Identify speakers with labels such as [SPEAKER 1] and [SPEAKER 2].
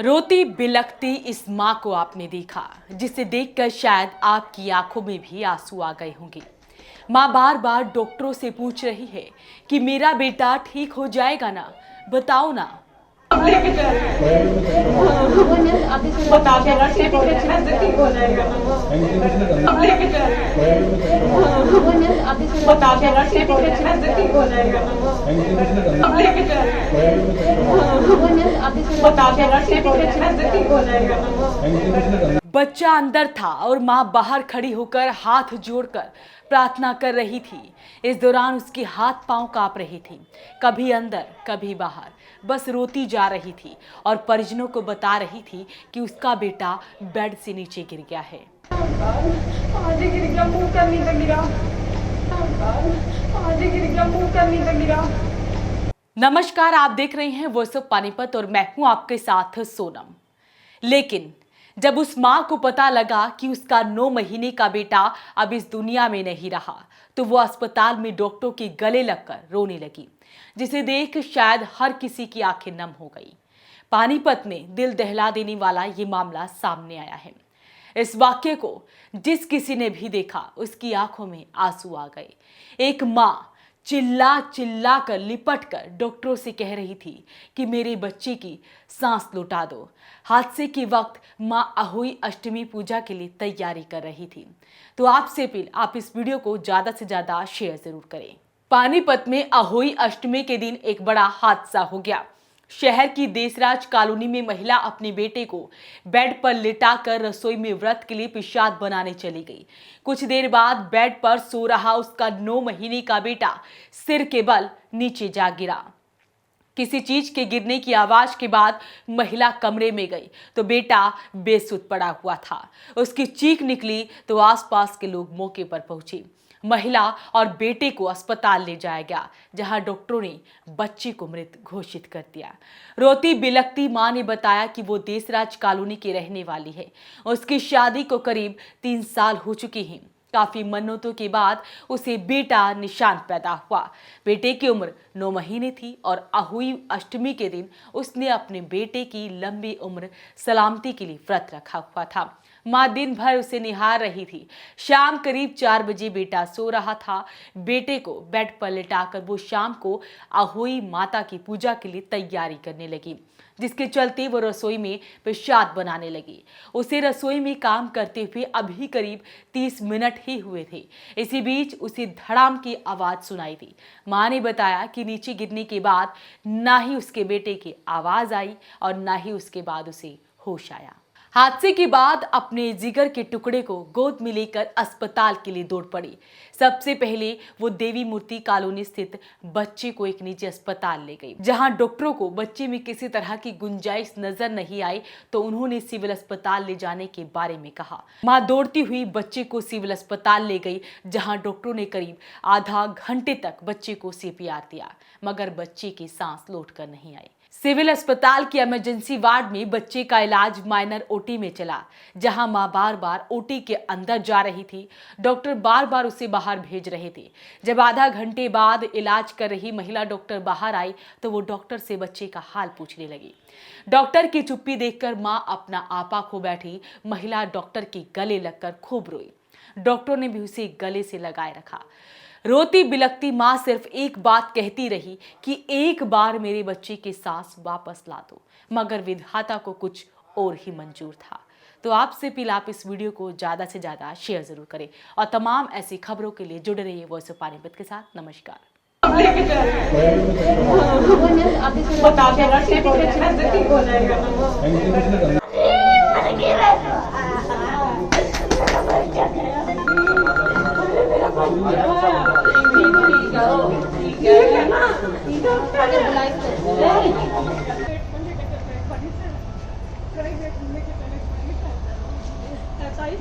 [SPEAKER 1] रोती बिलखती इस माँ को आपने देखा, जिसे देखकर शायद आपकी आंखों में भी आंसू आ गए होंगे। माँ बार बार डॉक्टरों से पूछ रही है कि मेरा बेटा ठीक हो जाएगा ना, बताओ ना। बच्चा अंदर था और माँ बाहर खड़ी होकर हाथ जोड़कर प्रार्थना कर रही थी। इस दौरान उसके हाथ पांव कांप रहे थे, कभी अंदर कभी बाहर, बस रोती जा रही थी और परिजनों को बता रही थी कि उसका बेटा बेड से नीचे गिर गया है। नमस्कार, आप देख रहे हैं वॉइस ऑफ पानीपत और मैं हूं आपके साथ सोनम। लेकिन जब उस मां को पता लगा कि उसका 9 महीने का बेटा अब इस दुनिया में नहीं रहा, तो वो अस्पताल में डॉक्टरों के गले लगकर रोने लगी, जिसे देख शायद हर किसी की आंखें नम हो गई। पानीपत में दिल दहला देने वाला ये मामला सामने आया है। इस वाक्य को जिस किसी ने भी देखा, उसकी आंखों में आंसू आ गए। एक मां चिल्ला चिल्ला कर लिपट कर डॉक्टरों से कह रही थी कि मेरे बच्चे की सांस लौटा दो। हादसे के वक्त मां अहोई अष्टमी पूजा के लिए तैयारी कर रही थी। तो आपसे अपील, आप इस वीडियो को ज्यादा से ज्यादा शेयर जरूर करें। पानीपत में अहोई अष्टमी के दिन एक बड़ा हादसा हो गया। शहर की देसराज कॉलोनी में महिला अपने बेटे को बेड पर लिटाकर रसोई में व्रत के लिए प्रसाद बनाने चली गई। कुछ देर बाद बेड पर सो रहा उसका 9 महीने का बेटा सिर के बल नीचे जा गिरा। किसी चीज के गिरने की आवाज के बाद महिला कमरे में गई तो बेटा बेसुध पड़ा हुआ था। उसकी चीख निकली तो आसपास के लोग मौके पर पहुंचे। महिला और बेटे को अस्पताल ले जाया गया, जहां डॉक्टरों ने बच्चे को मृत घोषित कर दिया। रोती बिलखती मां ने बताया कि वो देसराज कॉलोनी की रहने वाली है। उसकी शादी को करीब 3 साल हो चुके हैं। काफी मन्नतों के बाद उसे बेटा निशांत पैदा हुआ। बेटे की उम्र 9 महीने थी और अहोई अष्टमी के दिन उसने अपने बेटे की लंबी उम्र सलामती के लिए व्रत रखा हुआ था। मां दिन भर उसे निहार रही थी। शाम करीब 4 बजे बेटा सो रहा था। बेटे को बेड पर लिटाकर वो शाम को अहोई माता की पूजा के लिए तैयारी करने लगी, जिसके चलते वो रसोई में प्रसाद बनाने लगी। उसे रसोई में काम करते हुए अभी करीब 30 मिनट ही हुए थे। इसी बीच उसे धड़ाम की आवाज सुनाई दी। मां ने बताया कि नीचे गिरने के बाद ना ही उसके बेटे की आवाज आई और ना ही उसके बाद उसे होश आया। हादसे के बाद अपने जिगर के टुकड़े को गोद में लेकर अस्पताल के लिए दौड़ पड़ी। सबसे पहले वो देवी मूर्ति कॉलोनी स्थित बच्चे को एक निजी अस्पताल ले गई, जहां डॉक्टरों को बच्चे में किसी तरह की गुंजाइश नजर नहीं आई तो उन्होंने सिविल अस्पताल ले जाने के बारे में कहा। मां दौड़ती हुई बच्चे को सिविल अस्पताल ले गई, जहां डॉक्टरों ने करीब आधा घंटे तक बच्चे को CPR दिया, मगर बच्चे की सांस लौटकर नहीं आई। सिविल अस्पताल की इमरजेंसी वार्ड में बच्चे का इलाज माइनर OT में चला, जहां मां बार बार OT के अंदर जा रही थी। डॉक्टर बार बार उसे बाहर भेज रहे थे। जब आधा घंटे बाद इलाज कर रही महिला डॉक्टर बाहर आई तो वो डॉक्टर से बच्चे का हाल पूछने लगी। डॉक्टर की चुप्पी देखकर मां अपना आपा खो बैठी। महिला डॉक्टर के गले लगकर खूब रोई। डॉक्टर ने भी उसे गले से लगाए रखा। रोती बिलखती मां सिर्फ एक बात कहती रही कि एक बार मेरे बच्चे की सांस वापस ला दो, मगर विधाता को कुछ और ही मंजूर था। तो आपसे अपील, आप इस वीडियो को ज्यादा से ज्यादा शेयर जरूर करें और तमाम ऐसी खबरों के लिए जुड़े रहिए वॉइस ऑफ पानीपत के साथ। नमस्कार।
[SPEAKER 2] ऐसा ही